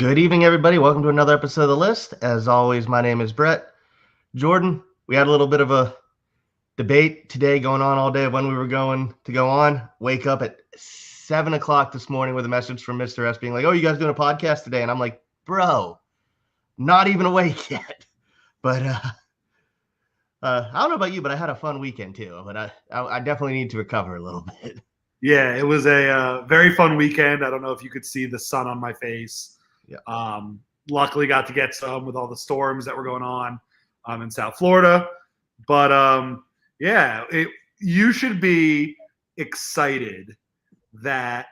Good evening, everybody. Welcome to another episode of The List. As always, my name is Brett. Jordan, we had a little bit of a debate today going on all day of when we were going to go on. Wake up at 7 o'clock this morning with a message from Mr. S being like, oh, you guys doing a podcast today? And I'm like, bro, not even awake yet. But I don't know about you, but I had a fun weekend too. But I definitely need to recover a little bit. Yeah, it was a very fun weekend. I don't know if you could see the sun on my face. Yeah. Luckily, got to get some with all the storms that were going on in South Florida. But you should be excited that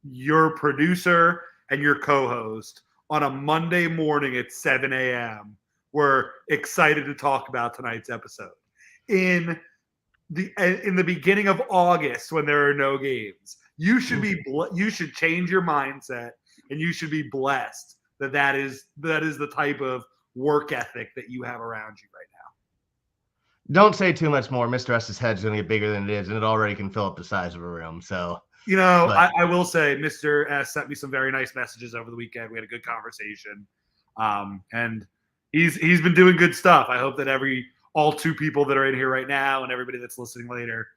your producer and your co-host on a Monday morning at 7 a.m. were excited to talk about tonight's episode. In the beginning of August, when there are no games, you should change your mindset, and you should be blessed that is the type of work ethic that you have around you right now. Don't say too much more. Mr. S's head's going to get bigger than it is, and it already can fill up the size of a room. So, I will say Mr. S sent me some very nice messages over the weekend. We had a good conversation, and he's been doing good stuff. I hope that all two people that are in here right now and everybody that's listening later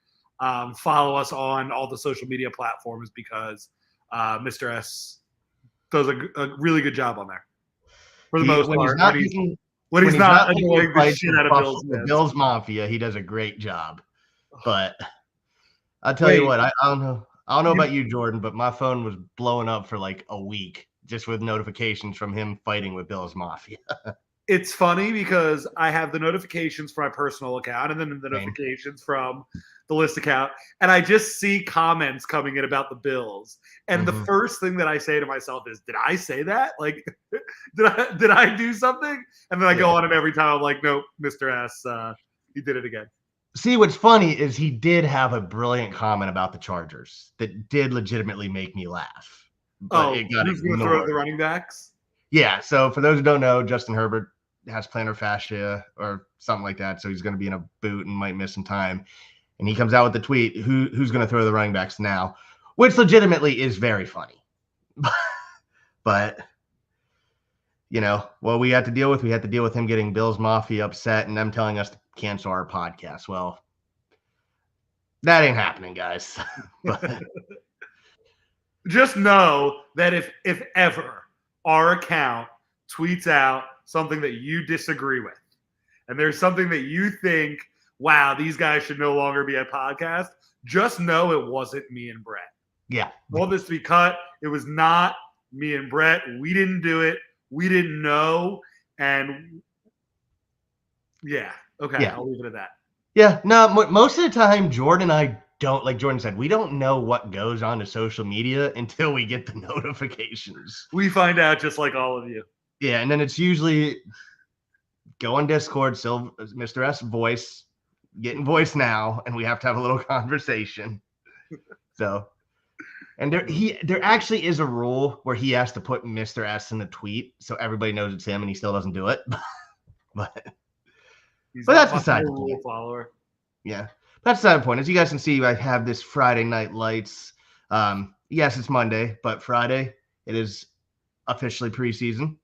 follow us on all the social media platforms, because Mr. S does a really good job on there for the most part. When he's not annoying the shit out of Bills Mafia, he does a great job. But I'll tell you what, I don't know about you, Jordan, but my phone was blowing up for like a week just with notifications from him fighting with Bills Mafia. It's funny because I have the notifications for my personal account and then the notifications from the List account, and I just see comments coming in about the Bills. And the first thing that I say to myself is, did I say that? Like, did I do something? And then I go on him every time. I'm like, nope, Mr. S, he did it again. See, what's funny is he did have a brilliant comment about the Chargers that did legitimately make me laugh. But who's going to throw the running backs? Yeah, so for those who don't know, Justin Herbert has plantar fascia or something like that, so he's going to be in a boot and might miss some time. And he comes out with the tweet, who's going to throw the running backs now, which legitimately is very funny. But, what we had to deal with him getting Bills Mafia upset and them telling us to cancel our podcast. Well, that ain't happening, guys. But just know that if ever our account tweets out something that you disagree with, and there's something that you think, wow, these guys should no longer be a podcast, just know it wasn't me and Brett. Yeah. Want this to be cut. It was not me and Brett. We didn't do it. We didn't know. And yeah. Okay. Yeah. I'll leave it at that. Yeah. No, most of the time, Jordan and I don't, like Jordan said, we don't know what goes on to social media until we get the notifications. We find out just like all of you. Yeah. And then it's usually go on Discord, so Mr. S voice, getting voice now, and we have to have a little conversation. So, and there actually is a rule where he has to put Mr. S in the tweet so everybody knows it's him, and he still doesn't do it. but that's beside the point. Follower. Yeah, that's beside the point. As you guys can see, I have this Friday Night Lights. Yes, it's Monday, but Friday it is officially preseason.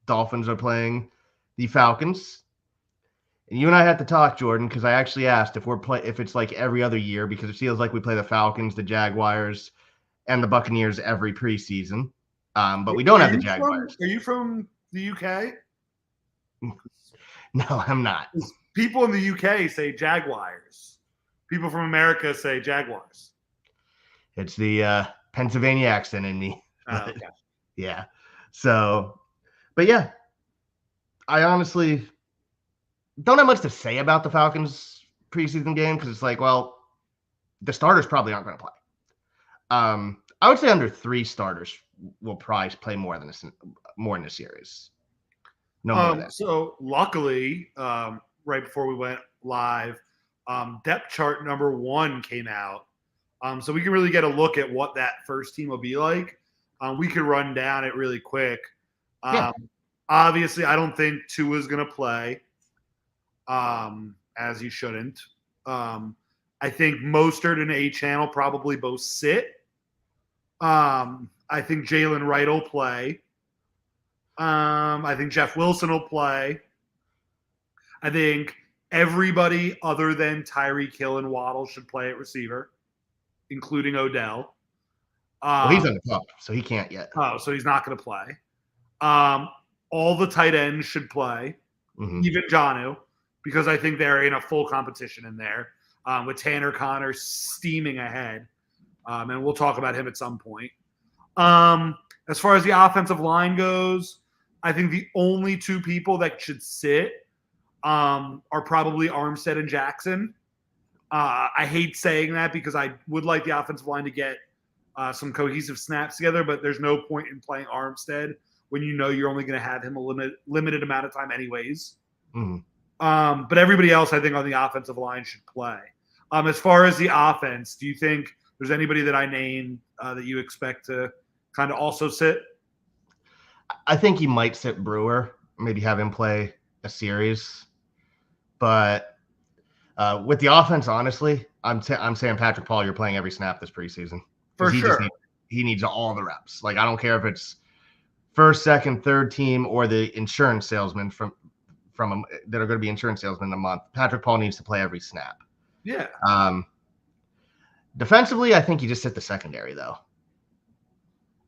Dolphins are playing the Falcons. And you and I had to talk, Jordan, because I actually asked if it's like every other year, because it feels like we play the Falcons, the Jaguars, and the Buccaneers every preseason. But we don't have the Jaguars. Are you from the UK? No, I'm not. People in the UK say Jaguars. People from America say Jaguars. It's the Pennsylvania accent in me. Okay. Yeah. So, but yeah, I honestly don't have much to say about the Falcons preseason game, because it's like, well, the starters probably aren't going to play. I would say under 3 starters will probably play more in the series. No more than that. So luckily, right before we went live, depth chart number 1 came out. So we can really get a look at what that first team will be like. We could run down it really quick. Obviously, I don't think Tua's going to play, as he shouldn't. I think Mostert and A-Channel probably both sit. I think Jalen Wright will play. I think Jeff Wilson will play. I think everybody other than Tyreek Hill and Waddle should play at receiver, including Odell. Well, he's on the cup, so he can't yet. Oh, so he's not going to play. All the tight ends should play, even Jonnu, because I think they're in a full competition in there with Tanner Connor steaming ahead. And we'll talk about him at some point. As far as the offensive line goes, I think the only two people that should sit are probably Armstead and Jackson. I hate saying that because I would like the offensive line to get some cohesive snaps together, but there's no point in playing Armstead when you know you're only going to have him a limited amount of time anyways. But everybody else, I think, on the offensive line should play. As far as the offense, do you think there's anybody that I named that you expect to kind of also sit? I think he might sit Brewer, maybe have him play a series. But with the offense, honestly, I'm saying Patrick Paul, you're playing every snap this preseason. For sure. He needs all the reps. Like, I don't care if it's first, second, third team, or the insurance salesman from that are going to be insurance salesmen in a month. Patrick Paul needs to play every snap. Yeah. Defensively, I think you just sit the secondary, though.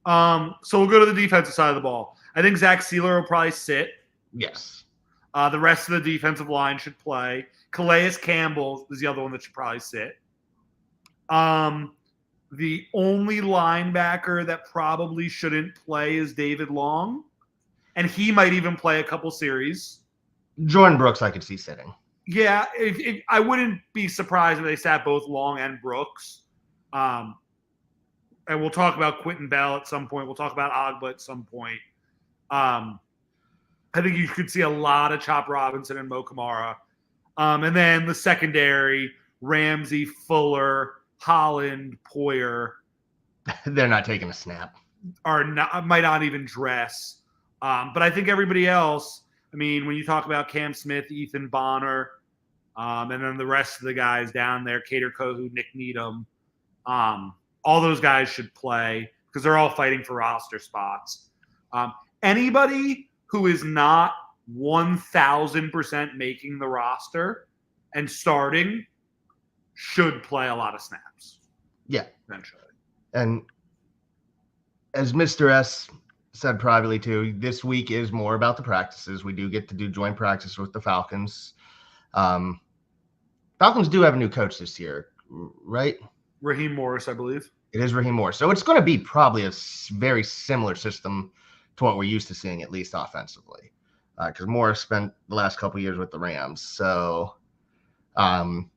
So we'll go to the defensive side of the ball. I think Zach Sealer will probably sit. Yes. The rest of the defensive line should play. Calais Campbell is the other one that should probably sit. The only linebacker that probably shouldn't play is David Long, and he might even play a couple series. Jordan Brooks, I could see sitting. Yeah, I wouldn't be surprised if they sat both Long and Brooks. And we'll talk about Quentin Bell at some point. We'll talk about Agba at some point. I think you could see a lot of Chop Robinson and Mo Kamara. And then the secondary, Ramsey, Fuller, Holland, Poyer. They're not taking a snap. Might not even dress. But I think everybody else, I mean, when you talk about Cam Smith, Ethan Bonner, and then the rest of the guys down there, Kader Kohou, Nick Needham, all those guys should play because they're all fighting for roster spots. Anybody who is not 1,000% making the roster and starting should play a lot of snaps. Yeah. Eventually. And as Mr. S said privately too, this week is more about the practices. We do get to do joint practice with the Falcons. Falcons do have a new coach this year, right? Raheem Morris, I believe. It is Raheem Morris. So it's going to be probably a very similar system to what we're used to seeing, at least offensively, because Morris spent the last couple of years with the Rams. So it'll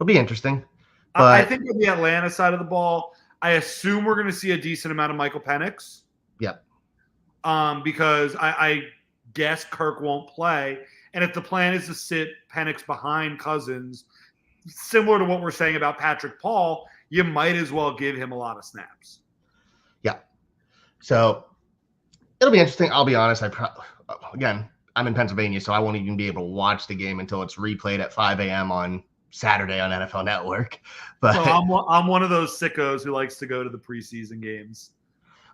be interesting. But I think with the Atlanta side of the ball, I assume we're going to see a decent amount of Michael Penix. Yep. Because I guess Kirk won't play. And if the plan is to sit Penix behind Cousins, similar to what we're saying about Patrick Paul, you might as well give him a lot of snaps. Yeah. So it'll be interesting. I'll be honest. Again, I'm in Pennsylvania, so I won't even be able to watch the game until it's replayed at 5 a.m. on Saturday on NFL Network. But so I'm one of those sickos who likes to go to the preseason games.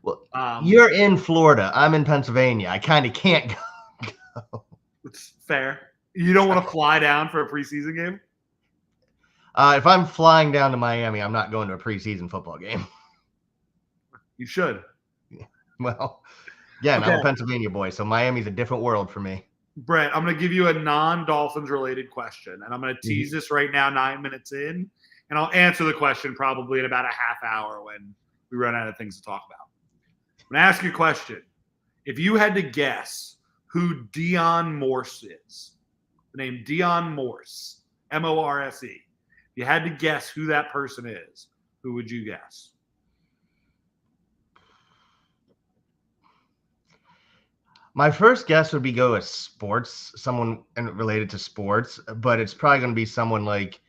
Well, you're in Florida. I'm in Pennsylvania. I kind of can't go. It's fair. You don't want to fly down for a preseason game? If I'm flying down to Miami, I'm not going to a preseason football game. You should. Well, yeah, okay. I'm a Pennsylvania boy, so Miami's a different world for me. Brett, I'm going to give you a non-Dolphins related question, and I'm going to tease this right now 9 minutes in, and I'll answer the question probably in about a half hour when we run out of things to talk about. I'm going to ask you a question. If you had to guess who Dion Morse is, the name Dion Morse, M-O-R-S-E, if you had to guess who that person is, who would you guess? My first guess would be go with sports, someone related to sports, but it's probably going to be someone like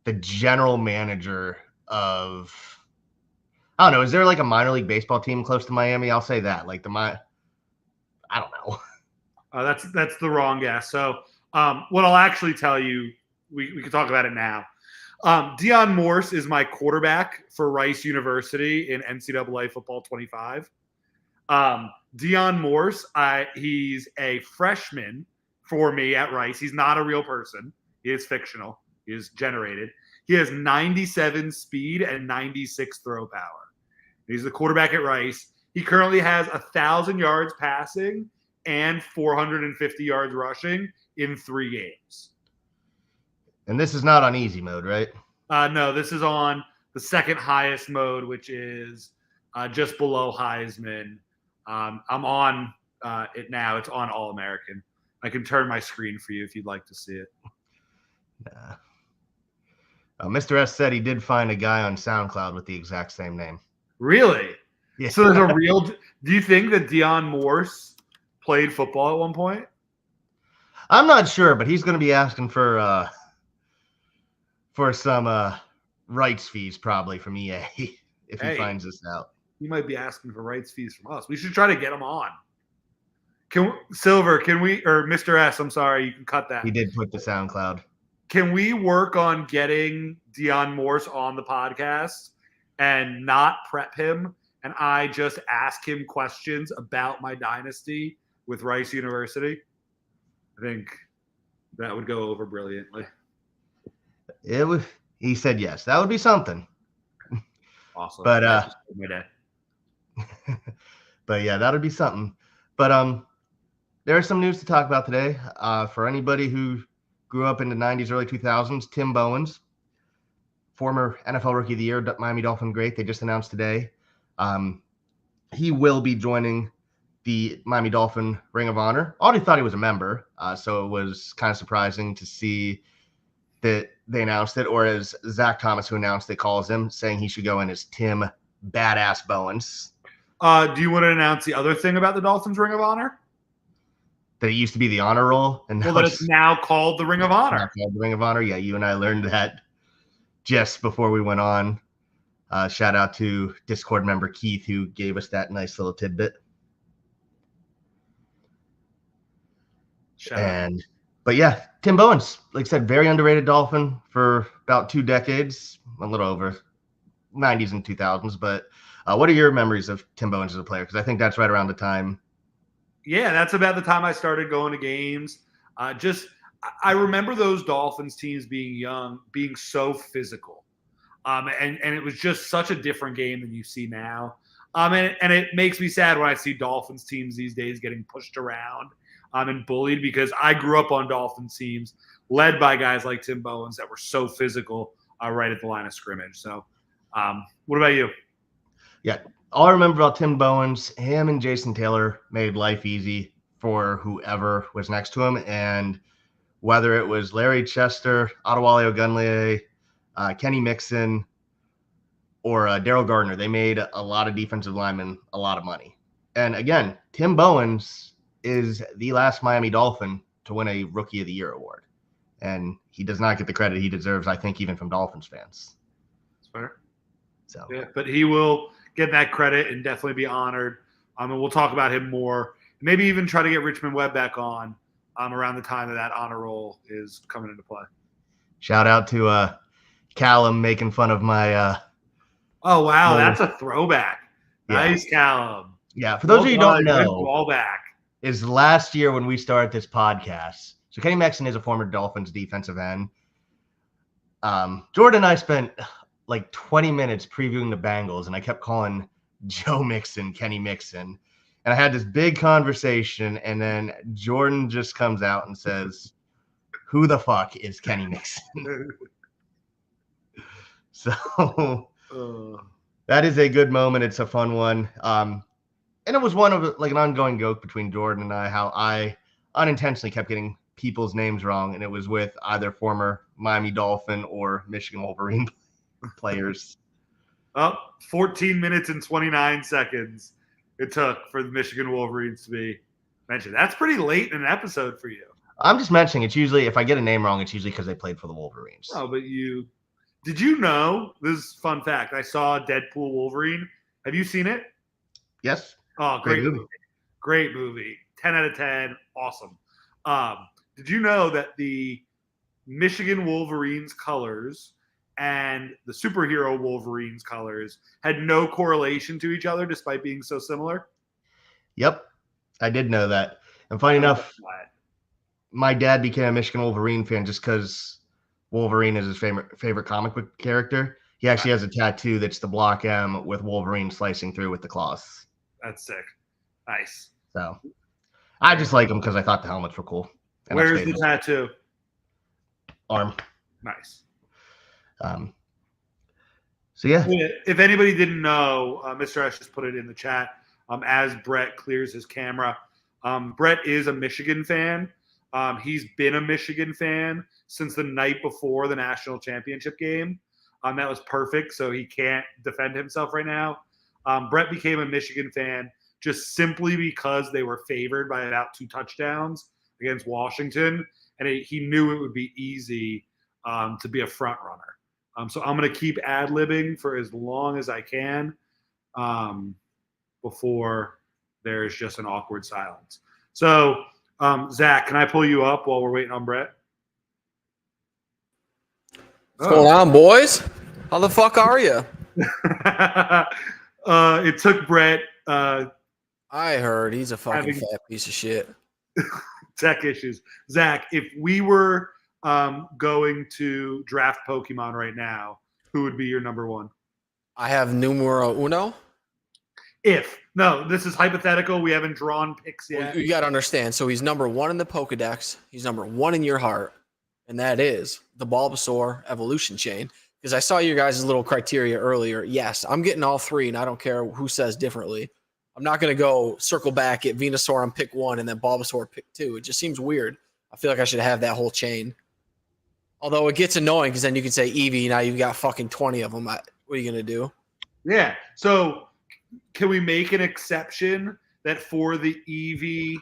the general manager of, I don't know, is there like a minor league baseball team close to Miami? I'll say that. Like I don't know. That's the wrong guess. So what I'll actually tell you, we can talk about it now. Dion Morse is my quarterback for Rice University in NCAA Football 25. Dion Morse, he's a freshman for me at Rice. He's not a real person. He is fictional. He is generated. He has 97 speed and 96 throw power. He's the quarterback at Rice. He currently has 1,000 yards passing and 450 yards rushing in 3 games. And this is not on easy mode, right? No, this is on the second highest mode, which is just below Heisman. I'm on it now. It's on All-American. I can turn my screen for you if you'd like to see it. Nah. Mr. S said he did find a guy on SoundCloud with the exact same name. Really? Yeah. So there's a real. Do you think that Dion Morse played football at one point? I'm not sure, but he's going to be asking for some rights fees probably from EA if he finds this out. He might be asking for rights fees from us. We should try to get him on. Or Mr. S, I'm sorry, you can cut that. He did put the SoundCloud. Can we work on getting Dion Morse on the podcast and not prep him, and I just ask him questions about my dynasty with Rice University? I think that would go over brilliantly. He said yes. That would be something. Awesome. But but yeah, that would be something. But there's some news to talk about today. For anybody who grew up in the 90s, early 2000s, Tim Bowens, former NFL Rookie of the Year, Miami Dolphin great. They just announced today he will be joining the Miami Dolphin Ring of Honor. Already thought he was a member, so it was kind of surprising to see that they announced it, or as Zach Thomas, who announced it, calls him, saying he should go in as Tim Badass Bowens. Do you want to announce the other thing about the Dolphins Ring of Honor? That it used to be the honor roll, and that it's now called the Ring of Honor. The Ring of Honor. Yeah, you and I learned that just before we went on. Shout out to Discord member Keith, who gave us that nice little tidbit. But yeah, Tim Bowens, like I said, very underrated Dolphin for about 2 decades, a little over 90s and 2000s. But what are your memories of Tim Bowens as a player? Because I think that's right around the time. Yeah, that's about the time I started going to games. I remember those Dolphins teams being young, being so physical. And it was just such a different game than you see now. And it makes me sad when I see Dolphins teams these days getting pushed around and bullied, because I grew up on Dolphins teams led by guys like Tim Bowens that were so physical right at the line of scrimmage. So what about you? Yeah, all I remember about Tim Bowens, him and Jason Taylor made life easy for whoever was next to him. And whether it was Larry Chester, Adewale Ogunleye, Kenny Mixon, or Daryl Gardner, they made a lot of defensive linemen a lot of money. And again, Tim Bowens is the last Miami Dolphin to win a Rookie of the Year award. And he does not get the credit he deserves, I think, even from Dolphins fans. That's fair. So yeah, but he will get that credit and definitely be honored. And we'll talk about him more. Maybe even try to get Richmond Webb back on around the time that honor roll is coming into play. Shout out to Callum making fun of my oh wow, that's a throwback. Yeah. Nice, Callum. Yeah, for those of you who don't know, all back is last year when we started this podcast. So Kenny Mixon is a former Dolphins defensive end. Jordan and I spent like 20 minutes previewing the Bengals, and I kept calling Joe Mixon Kenny Mixon. And I had this big conversation, and then Jordan just comes out and says, "Who the fuck is Kenny Mixon?" So that is a good moment. It's a fun one. And it was one of like an ongoing joke between Jordan and I, how I unintentionally kept getting people's names wrong. And it was with either former Miami Dolphin or Michigan Wolverine players. 14 minutes and 29 seconds it took for the Michigan Wolverines to be mentioned. That's pretty late in an episode for you. I'm just mentioning it's usually, if I get a name wrong, it's usually because they played for the Wolverines. Oh, but did you know, this is a fun fact, I saw Deadpool Wolverine. Have you seen it? Yes. Oh, great movie. Great movie. 10 out of 10. Awesome. Did you know that the Michigan Wolverines colors and the superhero Wolverines colors had no correlation to each other despite being so similar? Yep, I did know that. And funny enough, my dad became a Michigan Wolverine fan just because Wolverine is his favorite comic book character. He actually has a tattoo that's the block M with Wolverine slicing through with the claws. That's sick. Nice. So I just like them because I thought the helmets were cool. And Where's the tattoo? Arm. Nice. So yeah. If anybody didn't know, Mr. S just put it in the chat. As Brett clears his camera, Brett is a Michigan fan. He's been a Michigan fan since the night before the national championship game. That was perfect, so he can't defend himself right now. Brett became a Michigan fan just simply because they were favored by about 2 touchdowns against Washington, and he knew it would be easy to be a front runner. So I'm going to keep ad-libbing for as long as I can before there's just an awkward silence. So, Zach, can I pull you up while we're waiting on Brett? What's going on, boys? How the fuck are you? It took Brett. I heard he's a fucking fat piece of shit. Tech issues. Zach, if we were going to draft Pokemon right now, who would be your number 1? I have numero uno. No, this is hypothetical. We haven't drawn picks yet. Well, you got to understand. So he's number 1 in the Pokedex. He's number 1 in your heart. And that is the Bulbasaur evolution chain. Because I saw your guys' little criteria earlier. Yes, I'm getting all 3, and I don't care who says differently. I'm not going to go circle back at Venusaur on pick 1 and then Bulbasaur pick 2. It just seems weird. I feel like I should have that whole chain. Although it gets annoying because then you can say Eevee, now you've got fucking 20 of them. What are you going to do? Yeah. So can we make an exception that for the Eevee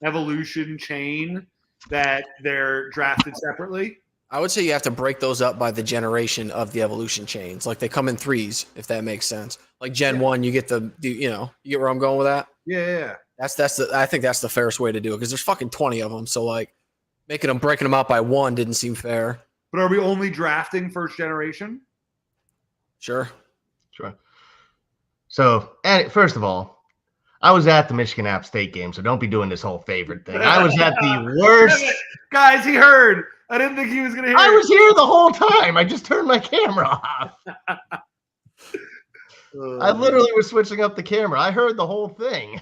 evolution chain that they're drafted separately? I would say you have to break those up by the generation of the evolution chains. Like they come in 3s, if that makes sense. Like Gen 1, you get you get where I'm going with that? Yeah. I think that's the fairest way to do it because there's fucking 20 of them. So like breaking them out by 1 didn't seem fair. But are we only drafting first generation? Sure. So, first of all, I was at the Michigan App State game, so don't be doing this whole favorite thing. I was at the worst. Guys, he heard. I didn't think he was going to hear. I was here the whole time. I just turned my camera off. I literally was switching up the camera. I heard the whole thing.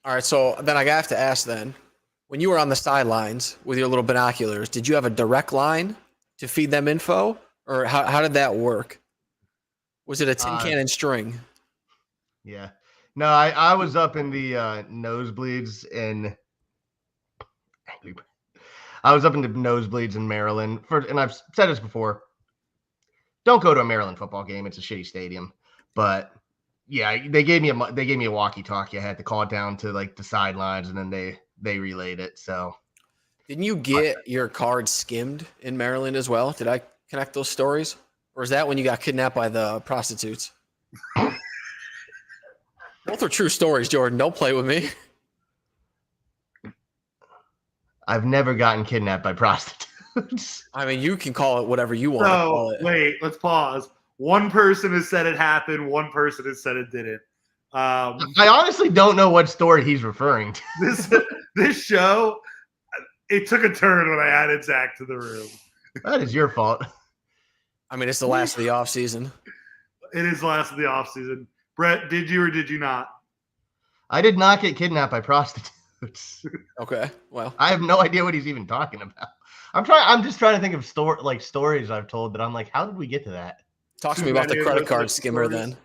All right, so then I have to ask then, when you were on the sidelines with your little binoculars, did you have a direct line to feed them info? Or how did that work? Was it a tin cannon string? Yeah. No, I was up in the nosebleeds in Maryland. And I've said this before. Don't go to a Maryland football game. It's a shitty stadium. But yeah, they gave me a walkie-talkie. I had to call it down to like the sidelines, and then they relayed it. So didn't you get your card skimmed in Maryland as well? Did I connect those stories? Or is that when you got kidnapped by the prostitutes? Both are true stories, Jordan. Don't play with me. I've never gotten kidnapped by prostitutes. I mean, you can call it whatever you want to call it. Wait, let's pause. One person has said it happened. One person has said it didn't. I honestly don't know what story he's referring to. This show, it took a turn when I added Zach to the room. That is your fault. I mean, it's the last of the off season. It is the last of the off season. Brett, did you or did you not? I did not get kidnapped by prostitutes. Okay, well, I have no idea what he's even talking about. I'm just trying to think of stories I've told that I'm like, how did we get to that? Talk to me about the credit card skimmer then.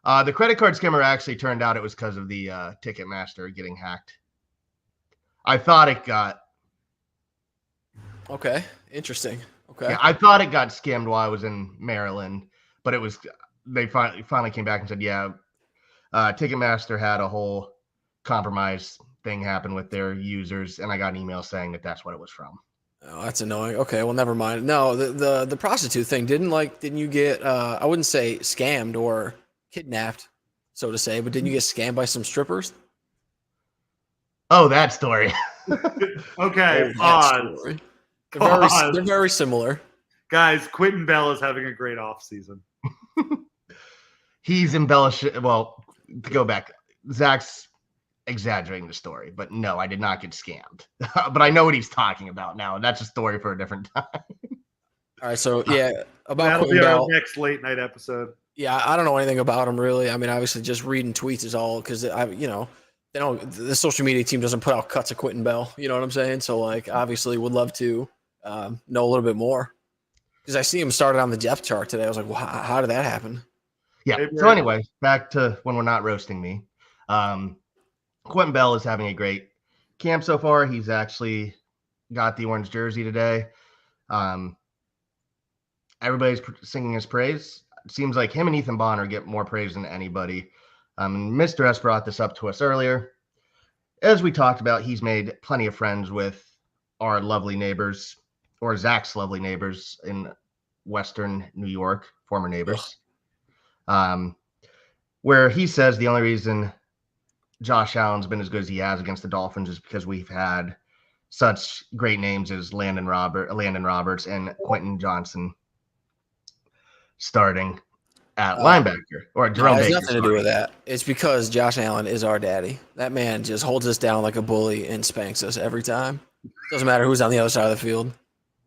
The credit card skimmer actually turned out it was because of the Ticketmaster getting hacked. I thought it got. Okay, interesting. Okay. Yeah, I thought it got skimmed while I was in Maryland, but it was. They finally came back and said, yeah, Ticketmaster had a whole compromise thing happen with their users, and I got an email saying that that's what it was from. Oh, that's annoying. Okay, well, never mind. No, the prostitute thing didn't you get? I wouldn't say scammed or kidnapped, so to say, but didn't you get scammed by some strippers? Oh, that story. Okay, pause. They're very similar. Guys, Quentin Bell is having a great off season. He's embellished. Well, to go back, Zach's exaggerating the story, but no, I did not get scammed. But I know what he's talking about now, and that's a story for a different time. All right, so yeah, about That'll Quentin be our Bell. next late night episode. Yeah, I don't know anything about him really. I mean, obviously, just reading tweets is all because they don't. The social media team doesn't put out cuts of Quentin Bell. You know what I'm saying? So like, obviously, would love to know a little bit more because I see him started on the depth chart today. I was like, well, how did that happen? Yeah. Hey, So anyway, back to when we're not roasting me. Quentin Bell is having a great camp so far. He's actually got the orange jersey today. Everybody's singing his praise. It seems like him and Ethan Bonner get more praise than anybody. And Mr. S brought this up to us earlier. As we talked about, he's made plenty of friends with our lovely neighbors, or Zach's lovely neighbors in Western New York, former neighbors. Where he says the only reason Josh Allen's been as good as he has against the Dolphins is because we've had such great names as Landon Roberts and Quentin Johnson starting at linebacker, or Jerome It has Baker. nothing to do with that. It's because Josh Allen is our daddy. That man just holds us down like a bully and spanks us every time. Doesn't matter who's on the other side of the field.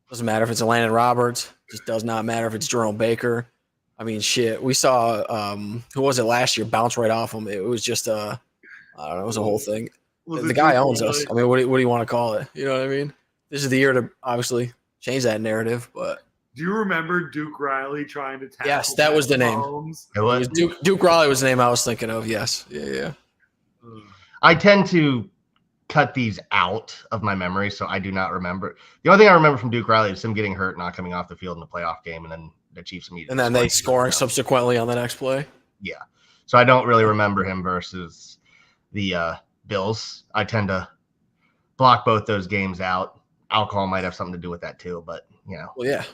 Doesn't matter if it's Landon Roberts. Just does not matter if it's Jerome Baker. I mean, shit. We saw who was it last year bounce right off him. It was just I don't know. It was a whole thing. The guy owns us. I mean, what do you want to call it? You know what I mean? This is the year to obviously change that narrative. But do you remember Duke Riley trying to tackle? Yes, that was the name. It was Duke Riley was the name I was thinking of. Yes. Yeah. I tend to cut these out of my memory, so I do not remember. The only thing I remember from Duke Riley is him getting hurt, not coming off the field in the playoff game, and then the Chiefs immediately. And then they scoring subsequently on the next play. Yeah. So I don't really remember him versus the Bills. I tend to block both those games out. Alcohol might have something to do with that too, but Well, yeah.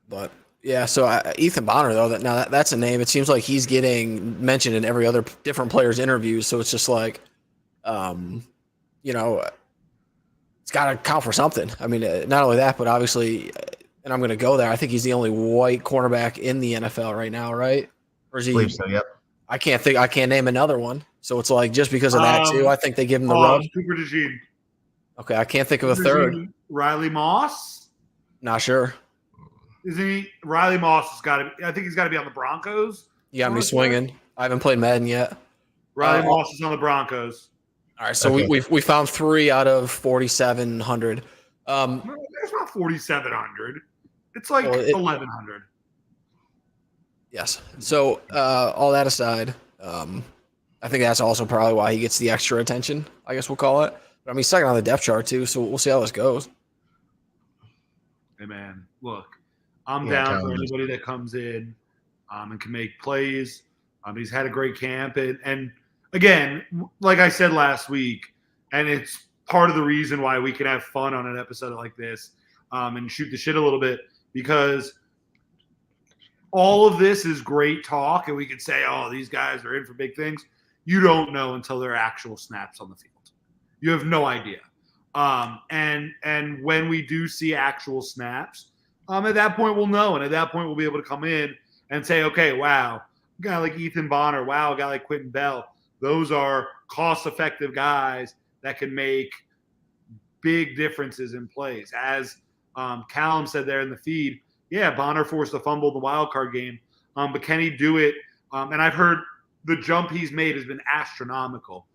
But yeah, so Ethan Bonner though, that's a name. It seems like he's getting mentioned in every other different player's interviews. So it's just like, it's got to count for something. I mean, not only that, but obviously, and I'm going to go there. I think he's the only white cornerback in the NFL right now, right? Or is he? I believe so. Yep. I can't name another one. So it's like just because of that too, I think they give him the rub. Cooper DeJean. Okay, I can't think of a third. Riley Moss. Not sure. Isn't he? Riley Moss has got to. I think he's got to be on the Broncos. You got me swinging. I haven't played Madden yet. Riley Moss is on the Broncos. All right, so Okay. we found 3 out of 4,700. No, it's not 4,700. It's like 1,100. Yes. So all that aside, I think that's also probably why he gets the extra attention, I guess we'll call it. But I mean, second on the depth chart too, so we'll see how this goes. Hey man, look, I'm down for anybody that comes in and can make plays. He's had a great camp, and again, like I said last week, and it's part of the reason why we can have fun on an episode like this and shoot the shit a little bit, because all of this is great talk, and we can say, oh, these guys are in for big things. You don't know until there are actual snaps on the field. You have no idea. And when we do see actual snaps, at that point we'll know, and at that point we'll be able to come in and say, okay, wow, a guy like Ethan Bonner, wow, a guy like Quentin Bell, those are cost-effective guys that can make big differences in plays. As Callum said there in the feed, yeah, Bonner forced a fumble in the wild card game, but can he do it? And I've heard the jump he's made has been astronomical.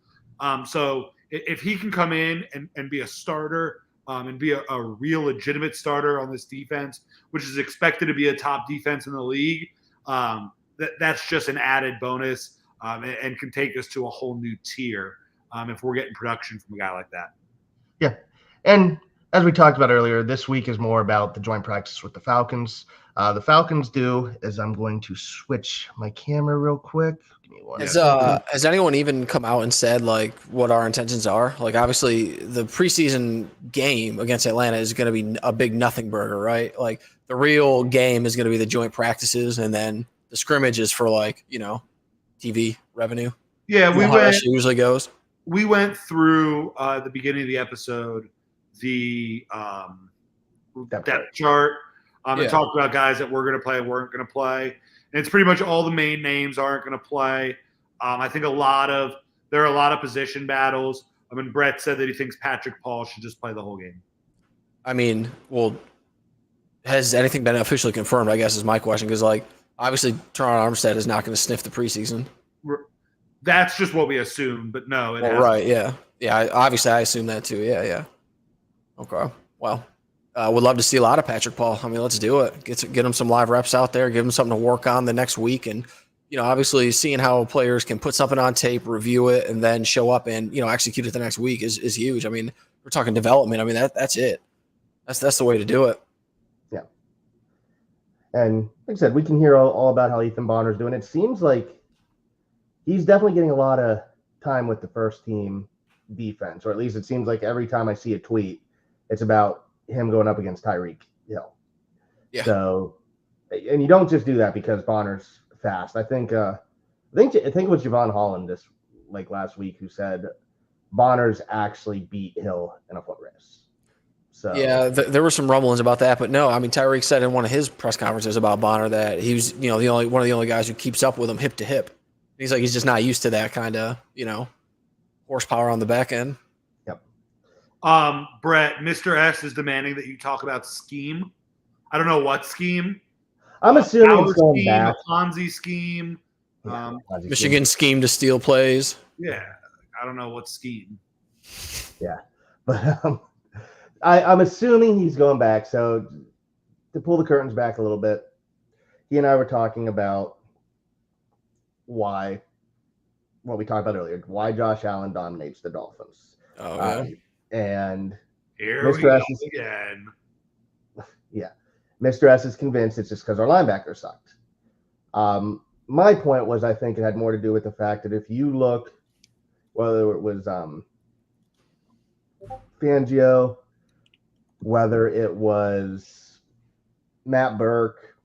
So if he can come in and be a starter and be a real legitimate starter on this defense, which is expected to be a top defense in the league, that's just an added bonus and can take us to a whole new tier if we're getting production from a guy like that. Yeah. And as we talked about earlier, this week is more about the joint practice with the Falcons. The Falcons I'm going to switch my camera real quick. Give me one second. Has anyone even come out and said like what our intentions are? Like obviously the preseason game against Atlanta is going to be a big nothing burger, right? Like the real game is going to be the joint practices, and then the scrimmage is for TV revenue. Yeah, how that shit usually goes. We went through the beginning of the episode the depth chart and talked about guys that were going to play and weren't going to play. And it's pretty much all the main names aren't going to play. I think there are a lot of position battles. I mean, Brett said that he thinks Patrick Paul should just play the whole game. I mean, well, has anything been officially confirmed? I guess is my question because, like, obviously, Teron Armstead is not going to sniff the preseason. That's just what we assume, but no, right? Yeah. Obviously, I assume that too. Yeah. Okay. Well, would love to see a lot of Patrick Paul. I mean, let's do it. Get him some live reps out there. Give him something to work on the next week, and obviously, seeing how players can put something on tape, review it, and then show up and execute it the next week is huge. I mean, we're talking development. I mean, that's it. That's the way to do it. Yeah. And like I said, we can hear all about how Ethan Bonner's doing. It seems like he's definitely getting a lot of time with the first team defense, or at least it seems like every time I see a tweet, it's about him going up against Tyreek Hill. Yeah. So, and you don't just do that because Bonner's fast. I think it was Javon Holland last week who said Bonner's actually beat Hill in a foot race. So yeah, there were some rumblings about that, but no, I mean Tyreek said in one of his press conferences about Bonner that he was one of the only guys who keeps up with him hip to hip. He's like he's just not used to that kind of horsepower on the back end. Yep. Brett, Mr. S is demanding that you talk about scheme. I don't know what scheme. I'm assuming it's going back. A Ponzi scheme. Michigan scheme to steal plays. Yeah, I don't know what scheme. Yeah, but I'm assuming he's going back. So to pull the curtains back a little bit, he and I were talking about what we talked about earlier, why Josh Allen dominates the Dolphins. Oh, and here Mr. we go again. Yeah. Mr. S is convinced it's just because our linebacker sucked. My point was I think it had more to do with the fact that if you look, whether it was Fangio, whether it was Matt Burke,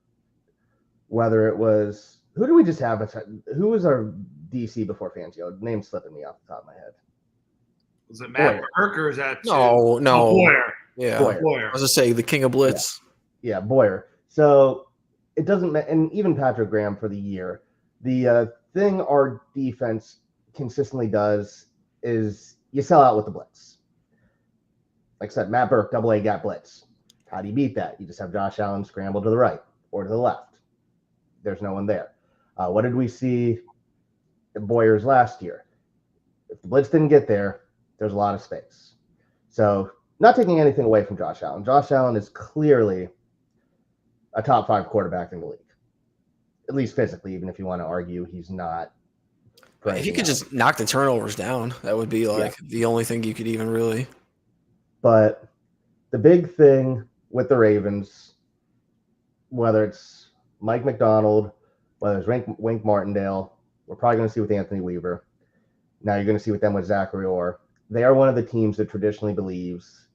whether it was – who do we just have? Who was our DC before Fangio? Name's slipping me off the top of my head. Was it Matt Burke or is that – No. Boyer. Yeah. Boyer. I was going to say the king of blitz. Yeah, Boyer. So it doesn't – and even Patrick Graham for the year. The thing our defense consistently does is you sell out with the blitz. Like I said, Matt Burke, double A gap blitz. How do you beat that? You just have Josh Allen scramble to the right or to the left. There's no one there. What did we see at Boyer's last year? If the blitz didn't get there, there's a lot of space. So not taking anything away from Josh Allen. Josh Allen is clearly a top 5 quarterback in the league, at least physically, even if you want to argue he's not. If you could just knock the turnovers down, that would be the only thing you could even really. But the big thing with the Ravens, whether it's Mike McDonald, whether it's Wink Martindale, we're probably going to see with Anthony Weaver. Now you're going to see with them with Zachary Orr. They are one of the teams that traditionally believes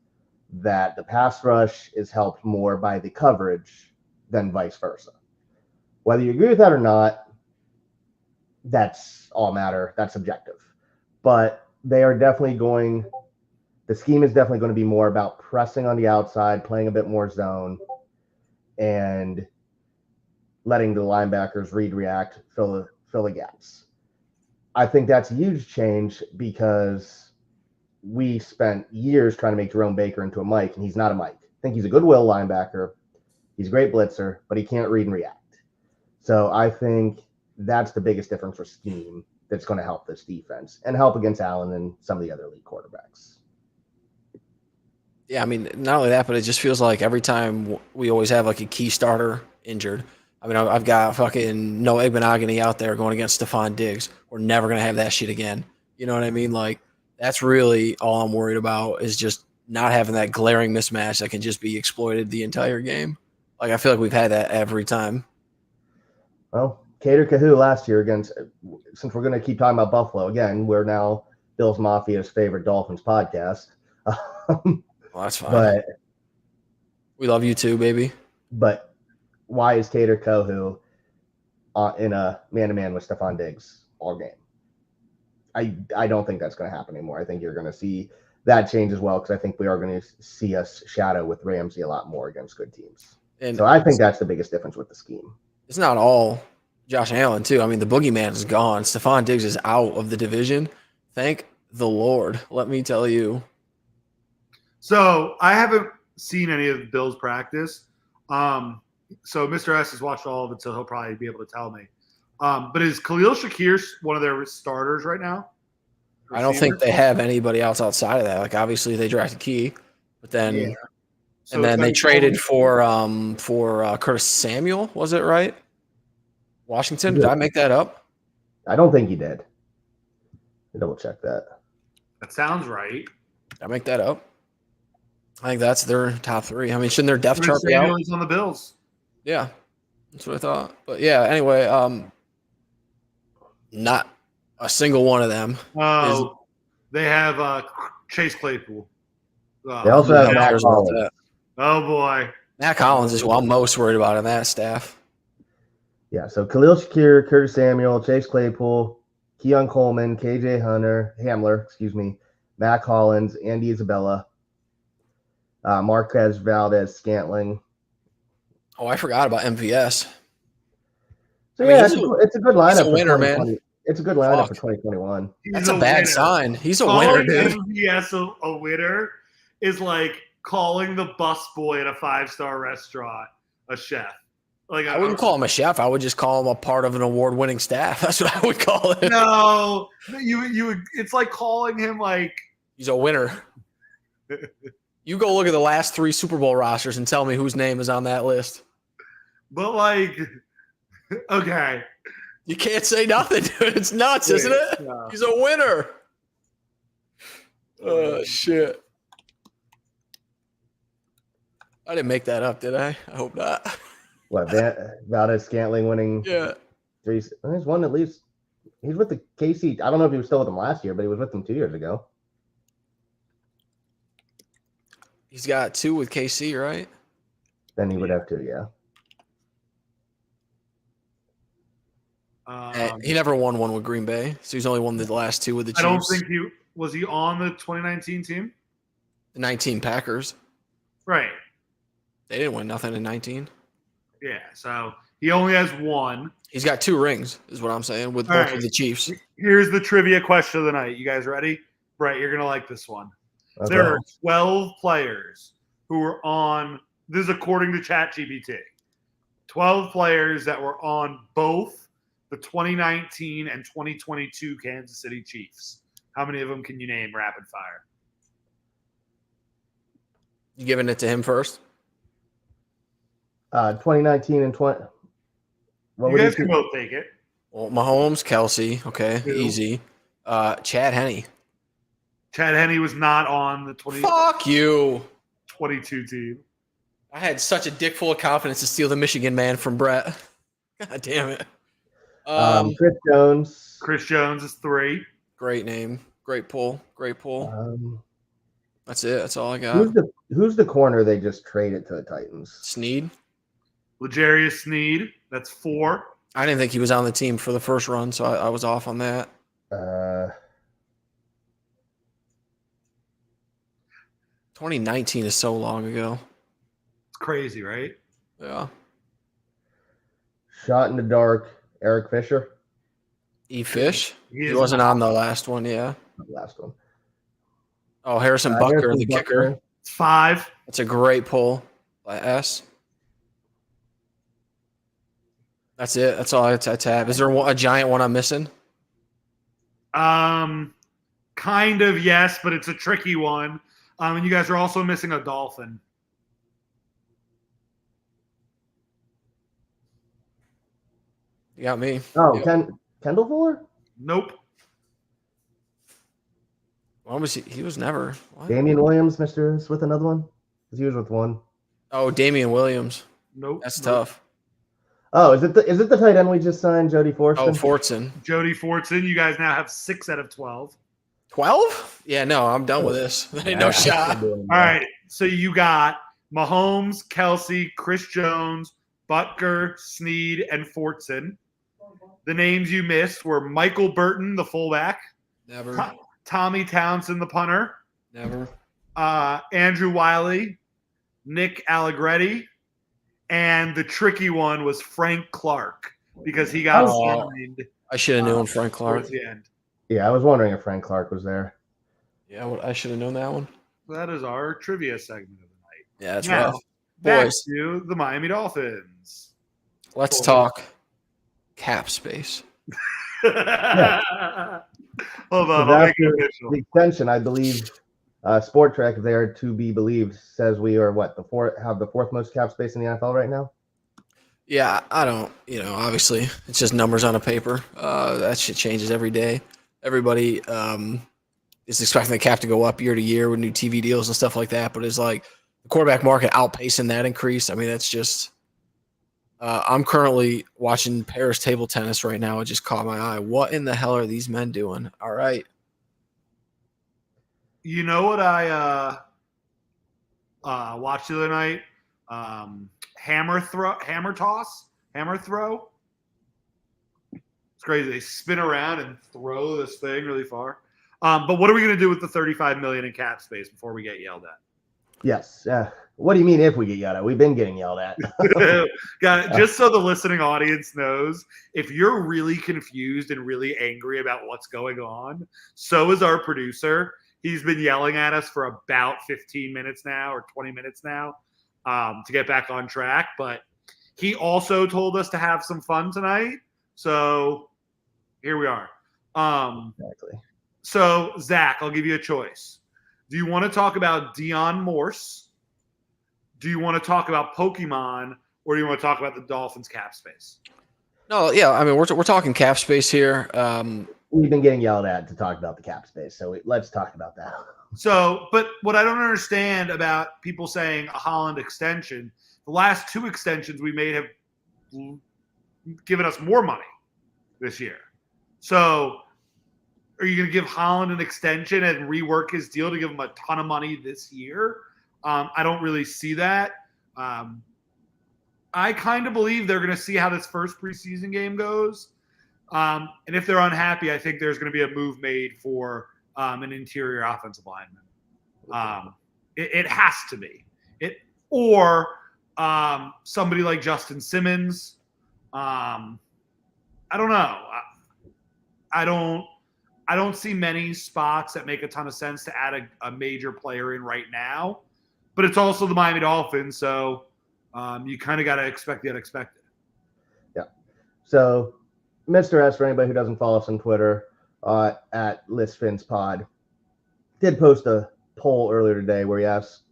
that the pass rush is helped more by the coverage than vice versa. Whether you agree with that or not, that's all matter. That's subjective. But they are definitely the scheme is definitely going to be more about pressing on the outside, playing a bit more zone, and letting the linebackers read, react, fill the gaps. I think that's a huge change because we spent years trying to make Jerome Baker into a Mike, and he's not a Mike. I think he's a good will linebacker. He's a great blitzer, but he can't read and react. So I think that's the biggest difference for scheme that's going to help this defense and help against Allen and some of the other elite quarterbacks. Yeah, I mean, not only that, but it just feels like every time we always have like a key starter injured. I mean, I've got fucking Noah Igbenogany out there going against Stephon Diggs. We're never going to have that shit again. You know what I mean? Like, that's really all I'm worried about is just not having that glaring mismatch that can just be exploited the entire game. Like, I feel like we've had that every time. Well, Cater Kahoo last year since we're going to keep talking about Buffalo again, we're now Bills Mafia's favorite Dolphins podcast. Well, that's fine. But we love you too, baby. But why is Cater Kahoo in a man-to-man with Stephon Diggs all game? I don't think that's going to happen anymore. I think you're going to see that change as well because I think we are going to see us shadow with Ramsey a lot more against good teams. And so I think that's the biggest difference with the scheme. It's not all Josh Allen too. I mean, the boogeyman is gone. Stephon Diggs is out of the division. Thank the Lord. Let me tell you. So I haven't seen any of the Bills practice. So Mr. S has watched all of it, so he'll probably be able to tell me. But is Khalil Shakir one of their starters right now? I don't think they have anybody else outside of that. Like obviously they drafted Key, but then Yeah. So and then they traded for Curtis Samuel. Was it right? Washington? Did I make that up? I don't think he did. Double check that. That sounds right. Did I make that up? I think that's their top three. I mean, shouldn't their depth chart be out? Samuel is on the Bills. Yeah, that's what I thought. But yeah, anyway, not a single one of them. Oh, they have Chase Claypool. They also have Matt cares about Collins. that? Oh boy, Matt Collins is who I'm most worried about in that staff. Yeah, so Khalil Shakir, Curtis Samuel, Chase Claypool, Keon Coleman, KJ Hamler, Matt Collins, Andy Isabella, Marquez Valdez Scantling. Oh, I forgot about MVS. So I mean, yeah, it's a good lineup. he's a winner, man. It's a good lineup for 2021. That's a bad sign. He's a winner, Calling dude. MVS a winner is like calling the busboy at a 5-star restaurant a chef. Like I wouldn't call him a chef. I would just call him a part of an award-winning staff. That's what I would call him. No, you would. It's like calling him like He's a winner. You go look at the last 3 Super Bowl rosters and tell me whose name is on that list. But like, okay. You can't say nothing, dude. It's nuts, isn't it? Yeah. He's a winner. Oh, shit. I didn't make that up, did I? I hope not. What, Valdez Scantling winning? Yeah. 3? He's won at least. He's with the KC. I don't know if he was still with them last year, but he was with them 2 years ago. He's got 2 with KC, right? Then he would have 2, yeah. He never won one with Green Bay, so he's only won the last 2 with the Chiefs. I don't think he was on the 2019 team. The 19 Packers. Right. They didn't win nothing in 19. Yeah. So he only has 1. He's got 2 rings, is what I'm saying, with All both right. of the Chiefs. Here's the trivia question of the night. You guys ready? Brett, you're gonna like this one. Okay. There are 12 players who were on. This is according to ChatGPT. 12 players that were on both the 2019 and 2022 Kansas City Chiefs. How many of them can you name rapid fire? You giving it to him first? 2019 and 20. What You would guys he can do? both take it. Well, Mahomes, Kelsey, okay, 2. easy. Chad Henne. Chad Henne was not on the Fuck you. 2022 team. I had such a dick full of confidence to steal the Michigan man from Brett. God damn it. Chris Jones. Chris Jones is 3. Great name. Great pull. Great pull. That's it. That's all I got. Who's the corner they just traded to the Titans? Sneed. L'Jarius Sneed. That's 4. I didn't think he was on the team for the first run, so I was off on that. 2019 is so long ago. It's crazy, right? Yeah. Shot in the dark. Eric Fisher. E. Fish. He He is wasn't not. on the last one, yeah. Last one. Oh, Harrison Butker, Harrison the kicker. Butker. It's 5. That's a great pull by S. That's it. That's all I tab. Is there a giant one I'm missing? Kind of, yes, but it's a tricky one. And you guys are also missing a Dolphin. You got me. Oh, Yep. Kendall Fuller? Nope. When was he? He was never. What? Damian Williams, Mr. is with another one? Because he was with one. Oh, Damian Williams. Nope. That's Nope. tough. Oh, is it the tight end we just signed, Jody Fortson? Oh, Fortson. Jody Fortson. You guys now have 6 out of 12. 12? Yeah, no, I'm done with this. There ain't no shot. All right. So you got Mahomes, Kelsey, Chris Jones, Butker, Sneed, and Fortson. The names you missed were Michael Burton, the fullback, Never. Tommy Townsend, the punter, Never. Andrew Wiley, Nick Allegretti, and the tricky one was Frank Clark. because he got Oh. signed I should have known Frank Clark. towards the end. Yeah, I was wondering if Frank Clark was there. Yeah, I should have known that one. That is our trivia segment of the night. Yeah, that's Now, rough. back Boys, to the Miami Dolphins. let's talk cap space. Hold on, Because I'll make it after official. the extension, I believe Sport Track, there to be believed, says we are have the fourth most cap space in the NFL right now. Yeah, I don't, obviously it's just numbers on a paper. That shit changes every day. Everybody is expecting the cap to go up year to year with new TV deals and stuff like that. But it's like the quarterback market outpacing that increase. I mean, that's just, I'm currently watching Paris table tennis right now. It just caught my eye. What in the hell are these men doing? All right. You know what I watched the other night? Hammer throw. It's crazy. They spin around and throw this thing really far. But what are we going to do with the $35 million in cap space before we get yelled at? Yes. What do you mean if we get yelled at? We've been getting yelled at. Just so the listening audience knows, if you're really confused and really angry about what's going on, so is our producer. He's been yelling at us for about 15 minutes now or 20 minutes now to get back on track. But he also told us to have some fun tonight. So here we are. Exactly. So, Zach, I'll give you a choice. Do you want to talk about Dion Morse? Do you want to talk about Pokemon? Or do you want to talk about the Dolphins cap space? No, yeah. I mean, we're talking cap space here. We've been getting yelled at to talk about the cap space, so let's talk about that. So, but what I don't understand about people saying a Holland extension, the last two extensions we made have given us more money this year. So, are you going to give Holland an extension and rework his deal to give him a ton of money this year? I don't really see that. I kind of believe they're going to see how this first preseason game goes. And if they're unhappy, I think there's going to be a move made for an interior offensive lineman. It has to be. Or somebody like Justin Simmons. I don't know. I don't see many spots that make a ton of sense to add a major player in right now. But it's also the Miami Dolphins, so you kind of got to expect the unexpected. Yeah. So, Mr. S, for anybody who doesn't follow us on Twitter, at ListFinsPod, did post a poll earlier today where he asked,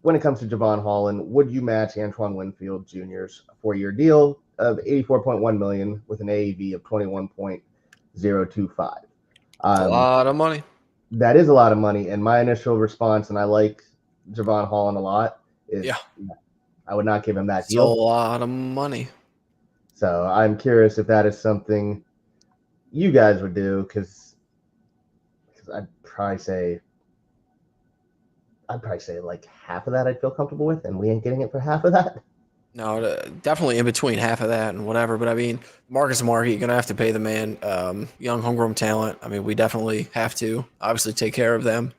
when it comes to Javon Holland, would you match Antoine Winfield Jr.'s 4-year deal of $84.1 million with an AAV of 21.025? A lot of money. That is a lot of money. And my initial response, and I like Javon Holland a lot, is I would not give him that deal. It's a lot of money. So I'm curious if that is something you guys would do, because I'd probably say like half of that I'd feel comfortable with, and we ain't getting it for half of that. No, definitely in between half of that and whatever. But I mean, Marcus Markey, you're gonna have to pay the man. Young homegrown talent. I mean, we definitely have to obviously take care of them.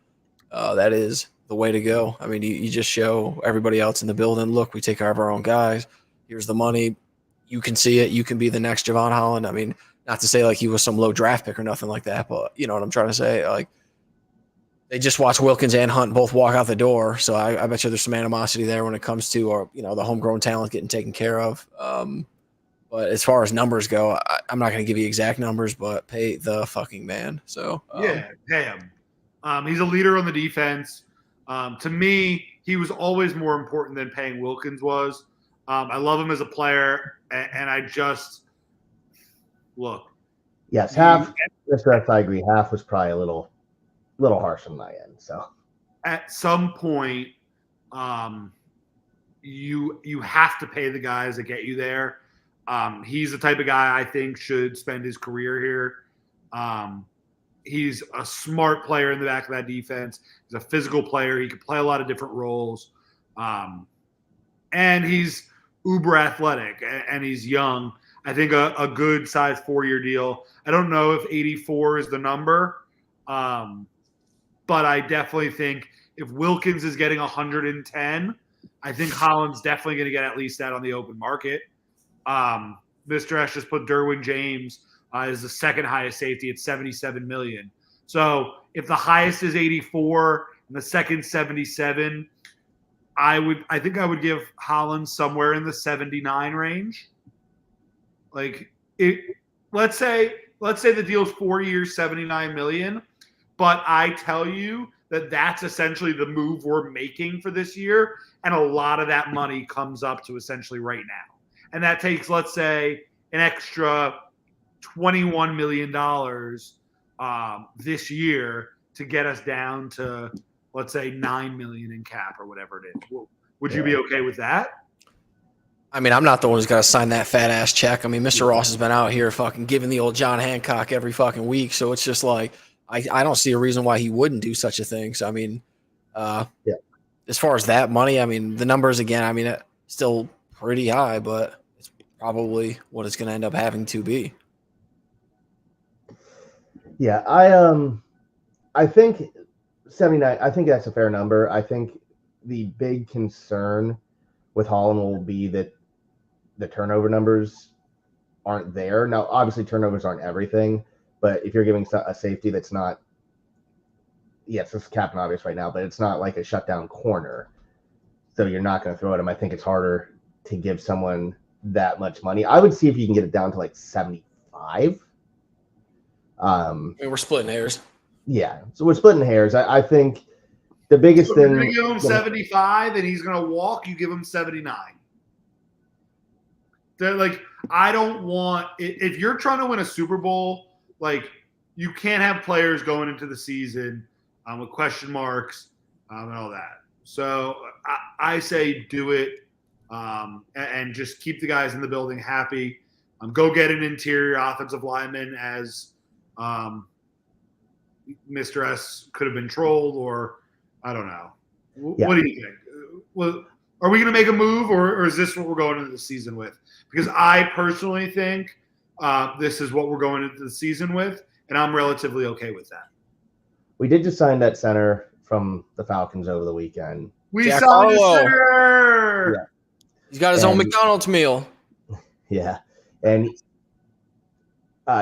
That is the way to go. I mean, you just show everybody else in the building, look, we take care of our own guys. Here's the money. You can see it. You can be the next Javon Holland. I mean, not to say like he was some low draft pick or nothing like that, but you know what I'm trying to say. Like, they just watched Wilkins and Hunt both walk out the door. So I bet you there's some animosity there when it comes to, the homegrown talent getting taken care of. But as far as numbers go, I'm not going to give you exact numbers, but pay the fucking man. So yeah, pay him. He's a leader on the defense. To me, he was always more important than paying Wilkins was. I love him as a player, and I just look. Yes, half. Mr. F, I agree. Half was probably a little harsh on my end. So at some point, you have to pay the guys that get you there. He's the type of guy I think should spend his career here. He's a smart player in the back of that defense. He's a physical player. He can play a lot of different roles. And he's uber athletic, and he's young. I think a good size 4-year deal. I don't know if 84 is the number. But I definitely think if Wilkins is getting 110, I think Holland's definitely going to get at least that on the open market. The Mr. S just put Derwin James as the second highest safety at $77 million. So if the highest is 84 and the second 77, I think I would give Holland somewhere in the 79 range. Like let's say the deal's 4 years, $79 million, but I tell you that that's essentially the move we're making for this year, and a lot of that money comes up to essentially right now. And that takes, let's say, an extra $21 million this year to get us down to, let's say, $9 million in cap or whatever it is. Would you be okay with that? I mean, I'm not the one who's got to sign that fat ass check. I mean, Mr. Ross has been out here fucking giving the old John Hancock every fucking week. So it's just like, I don't see a reason why he wouldn't do such a thing. So, I mean, as far as that money, I mean, the numbers again, I mean, it's still pretty high, but it's probably what it's going to end up having to be. Yeah, I think 79. I think that's a fair number. I think the big concern with Holland will be that the turnover numbers aren't there. Now, obviously, turnovers aren't everything, but if you're giving a safety that's not, yes, it's Captain Obvious right now, but it's not like a shutdown corner, so you're not going to throw at him. I think it's harder to give someone that much money. I would see if you can get it down to like 75. I mean, we're splitting hairs. Yeah, so we're splitting hairs. I think the biggest thing. You're going to give him 75 and he's going to walk, you give him 79. They're like, I don't want – if you're trying to win a Super Bowl, like, you can't have players going into the season with question marks and all that. So I say do it and just keep the guys in the building happy. Go get an interior offensive lineman as Mr. S could have been trolled, or I don't know. Yeah. What do you think? Well, are we going to make a move, or is this what we're going into the season with? Because I personally think this is what we're going into the season with, and I'm relatively okay with that. We did just sign that center from the Falcons over the weekend. We Jack signed Harlow. a center. Yeah. He's got his own McDonald's meal. Yeah, and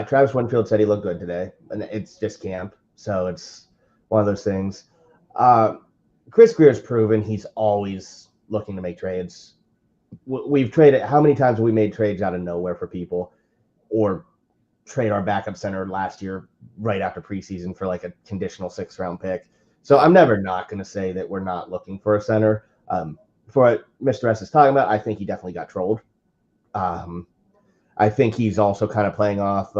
Travis Winfield said he looked good today, and it's just camp, so it's one of those things. Chris Greer's proven he's always looking to make trades. We've traded – how many times have we made trades out of nowhere for people, or trade our backup center last year right after preseason for like a conditional 6th-round pick? So I'm never not going to say that we're not looking for a center. For what Mr. S is talking about, I think he definitely got trolled. I think he's also kind of playing off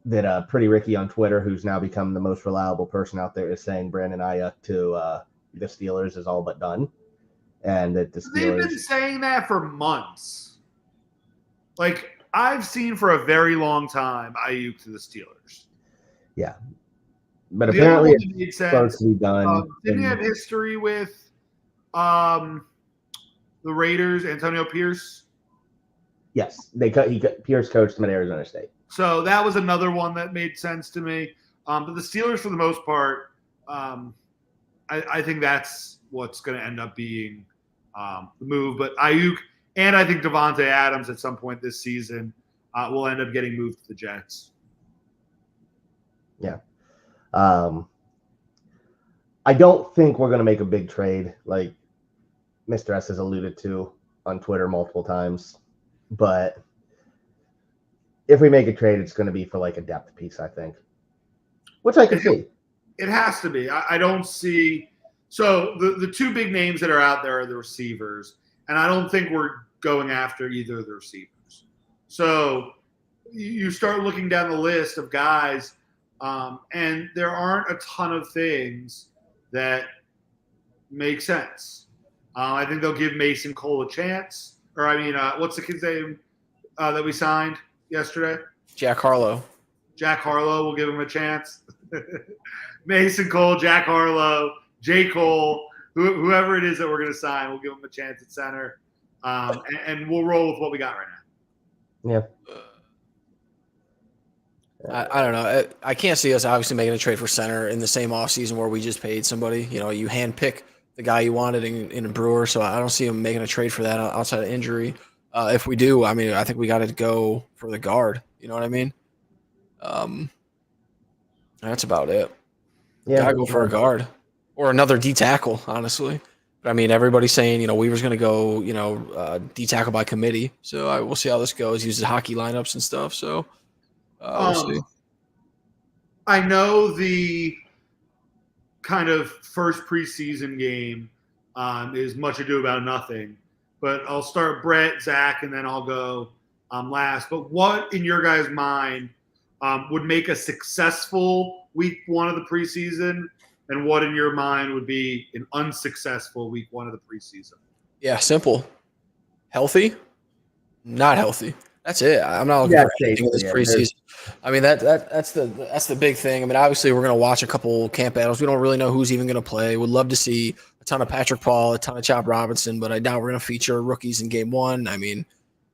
that Pretty Ricky on Twitter, who's now become the most reliable person out there, is saying Brandon Ayuk to the Steelers is all but done. And that the Steelers... They've been saying that for months. Like, I've seen for a very long time Ayuk to the Steelers. Yeah. But apparently it's supposed to be done. Didn't he have history with the Raiders, Antonio Pierce? Yes. Pierce coached him at Arizona State. So that was another one that made sense to me. But the Steelers, for the most part, I think that's what's going to end up being the move. But Ayuk and I think Devontae Adams at some point this season will end up getting moved to the Jets. Yeah. I don't think we're going to make a big trade like Mr. S has alluded to on Twitter multiple times. But if we make a trade, it's going to be for like a depth piece, I think, which I can see. It has to be. I don't see. So the two big names that are out there are the receivers, and I don't think we're going after either of the receivers. So you start looking down the list of guys, and there aren't a ton of things that make sense. I think they'll give Mason Cole a chance. Or, I mean, what's the kid's name that we signed yesterday? Jack Harlow. Jack Harlow, will give him a chance. Mason Cole, Jack Harlow, J. Cole, whoever it is that we're going to sign, we'll give him a chance at center. And we'll roll with what we got right now. Yeah. I don't know. I can't see us obviously making a trade for center in the same offseason where we just paid somebody. You know, you handpick the guy you wanted in a Brewer, so I don't see him making a trade for that outside of injury. If we do, I mean, I think we got to go for the guard. You know what I mean? That's about it. Yeah, Gotta go for a guard or another D tackle, honestly. But I mean, everybody's saying, Weaver's going to go, D tackle by committee. So we'll see how this goes. Uses hockey lineups and stuff. So we'll see. I know the kind of first preseason game is much ado about nothing, but I'll start Brett, Zach, and then I'll go last. But what, in your guys' mind, would make a successful week one of the preseason, and what, in your mind, would be an unsuccessful week one of the preseason? Yeah, simple. Healthy, not healthy. That's it. I'm not looking for anything in this preseason. I mean, that's the big thing. I mean, obviously, we're going to watch a couple camp battles. We don't really know who's even going to play. Would love to see a ton of Patrick Paul, a ton of Chop Robinson, but I doubt we're going to feature rookies in game one. I mean,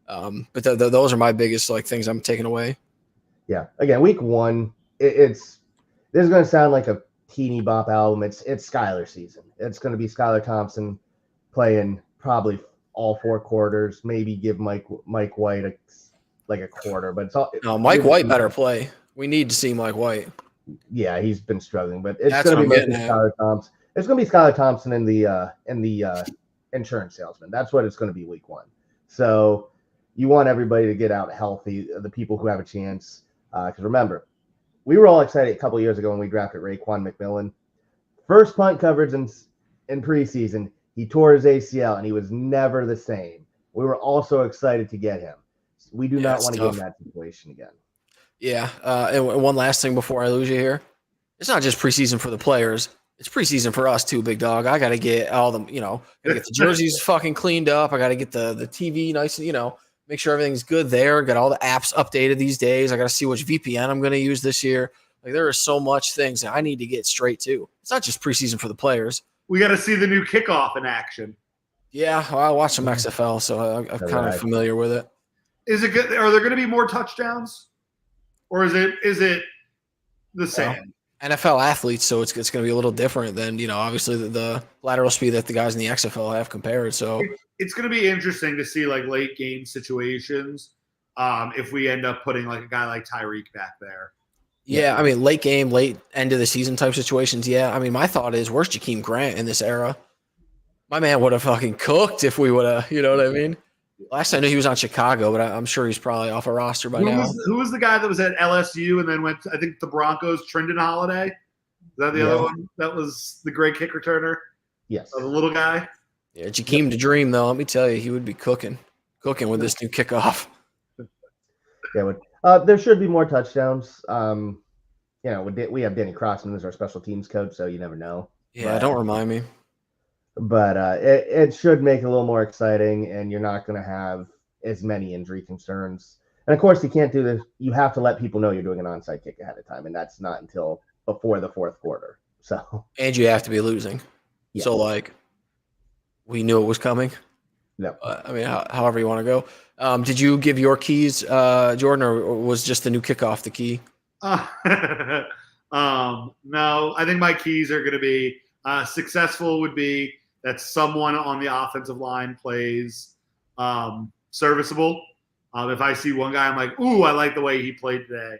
but those are my biggest things I'm taking away. Yeah. Again, week one, this is going to sound like a teeny bop album. It's Skylar season. It's going to be Skylar Thompson playing probably all 4 quarters. Maybe give Mike White a quarter, but it's all. No, Mike White better play. We need to see Mike White. Yeah, he's been struggling, but it's going to be mostly Skylar Thompson. It's going to be Skylar Thompson in the insurance salesman. That's what it's going to be week one. So you want everybody to get out healthy, the people who have a chance. Because remember, we were all excited a couple of years ago when we drafted Raekwon McMillan. First punt coverage in preseason, he tore his ACL, and he was never the same. We were also excited to get him. We do not want to get in that situation again. Yeah. And one last thing before I lose you here. It's not just preseason for the players. It's preseason for us too, big dog. I got to get all them, gotta get the jerseys fucking cleaned up. I got to get the TV nice, make sure everything's good there. Got all the apps updated these days. I got to see which VPN I'm going to use this year. Like, there are so much things that I need to get straight to. It's not just preseason for the players. We got to see the new kickoff in action. Yeah, well, I watch some XFL, so I'm kind of familiar with it. Is it good? Are there going to be more touchdowns, or is it the same? Well, NFL athletes, so it's going to be a little different than obviously the lateral speed that the guys in the XFL have compared. So it's going to be interesting to see late game situations. If we end up putting a guy like Tyreek back there. Yeah, I mean, late game, late end of the season type situations. Yeah, I mean, my thought is, where's Jakeem Grant in this era? My man would have fucking cooked if we would have, you know what I mean? Last I knew he was on Chicago, but I'm sure he's probably off a roster by now. Who was the guy that was at LSU and then went to, I think, the Broncos, Trendon Holiday? Is that the other one? That was the great kick returner? Yes. The little guy? Yeah, Jakeem to dream, though. Let me tell you, he would be cooking with this new kickoff. Yeah, there should be more touchdowns. We have Danny Crossman as our special teams coach, so you never know. Yeah, don't remind me. But it should make it a little more exciting, and you're not going to have as many injury concerns. And, of course, you can't do this. You have to let people know you're doing an onside kick ahead of time, and that's not until before the fourth quarter. So, and you have to be losing. Yeah. So, we knew it was coming. No. I mean, however you want to go. Did you give your keys, Jordan, or was just the new kickoff the key? No, I think my keys are going to be successful would be that someone on the offensive line plays serviceable. If I see one guy, I'm like, ooh, I like the way he played today.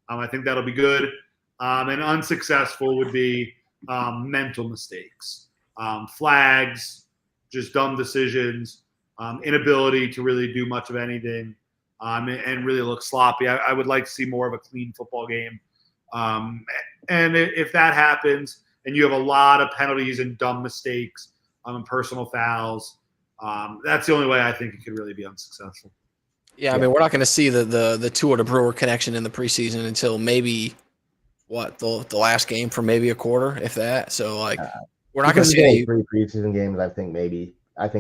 I think that'll be good. And unsuccessful would be mental mistakes, flags, just dumb decisions, inability to really do much of anything, and really look sloppy. I would like to see more of a clean football game. And if that happens and you have a lot of penalties and dumb mistakes and personal fouls, that's the only way I think it could really be unsuccessful. Yeah, I mean, we're not going to see the Tua to Brewer connection in the preseason until maybe the last game for maybe a quarter, if that. So we're not going to see any 3 preseason games. I think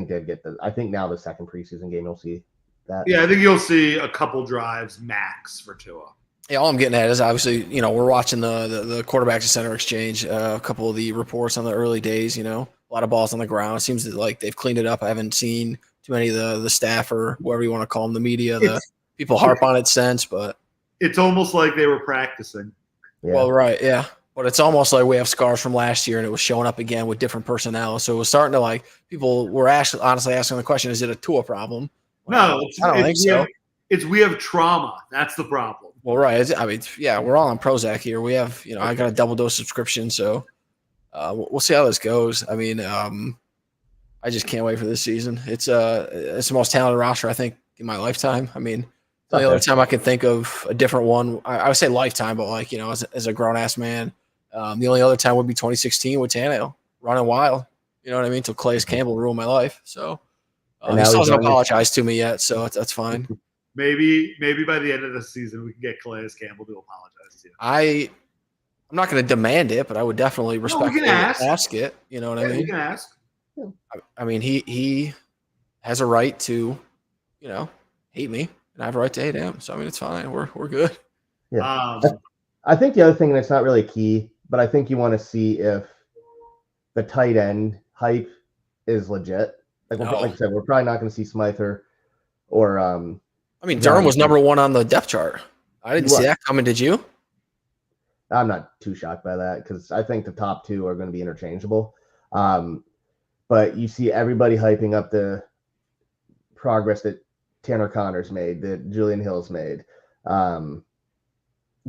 they'd get I think now the second preseason game you'll see that. Yeah, I think you'll see a couple drives max for Tua. Yeah, all I'm getting at is obviously, we're watching the quarterbacks to center exchange, a couple of the reports on the early days, a lot of balls on the ground. It seems like they've cleaned it up. I haven't seen too many of the staff or whoever you want to call them, the media, the people harp on it since, but it's almost like they were practicing. Yeah. Well, right, yeah. But it's almost like we have scars from last year and it was showing up again with different personnel. So it was starting to people were honestly asking the question, is it a Tua problem? No, I don't think so. We have trauma. That's the problem. Well, right. I mean, yeah, we're all on Prozac here. We have, I got a double dose subscription, so we'll see how this goes. I mean, I just can't wait for this season. It's the most talented roster I think in my lifetime. I mean, the only other time I can think of a different one, I would say lifetime, but like as a grown ass man, the only other time would be 2016 with Tannehill running wild. You know what I mean? Till Calais Campbell ruined my life. So he still hasn't apologized to me yet, so that's fine. Maybe by the end of the season we can get Calais Campbell to apologize to you. I'm not going to demand it, but I would definitely respectfully ask it. You know what I mean? You can ask. I mean, he has a right to, hate me, and I have a right to hate him. So I mean, it's fine. We're good. Yeah. I think the other thing that's not really key, but I think you want to see if the tight end hype is legit. Like I said, we're probably not going to see Smither or. I mean, Durham was number 1 on the depth chart. I didn't see that coming. Did you? I'm not too shocked by that because I think the top 2 are going to be interchangeable. But you see everybody hyping up the progress that Tanner Connor's made, that Julian Hill's made.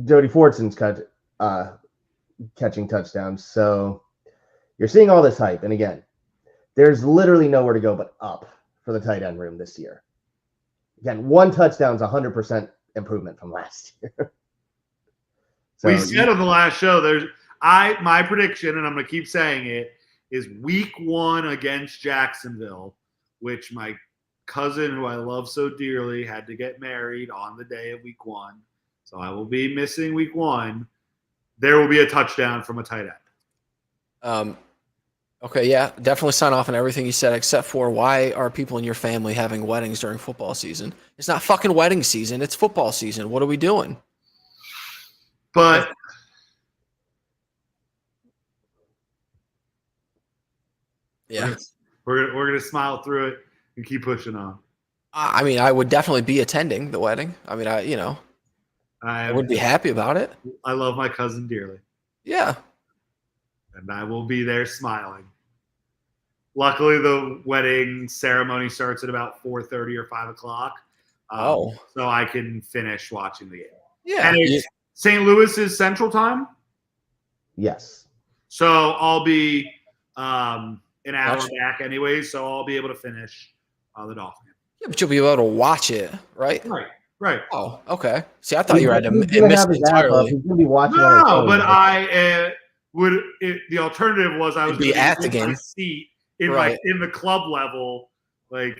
Jody Fortson's catching touchdowns. So you're seeing all this hype. And again, there's literally nowhere to go but up for the tight end room this year. Again, 1 touchdown is 100% improvement from last year. So we said on the last show, my prediction, and I'm going to keep saying it, is week 1 against Jacksonville, which my cousin, who I love so dearly, had to get married on the day of week 1. So I will be missing week 1. There will be a touchdown from a tight end. Okay, yeah, definitely sign off on everything you said, except for why are people in your family having weddings during football season? It's not fucking wedding season. It's football season. What are we doing? But yeah, we're gonna smile through it and keep pushing on. I mean, I would definitely be attending the wedding. I mean, I would be happy about it. I love my cousin dearly. Yeah. And I will be there smiling. Luckily, the wedding ceremony starts at about 4:30 or 5 o'clock. So I can finish watching the game. Yeah. And it's St. Louis is Central Time? Yes. So I'll be an hour back anyway, so I'll be able to finish the Dolphin game. Yeah, but you'll be able to watch it, right? Right. Oh, okay. See, I thought you had to miss it entirely. He's going to be watching. No, but the alternative was I was be at the game, my seat in the club level, like.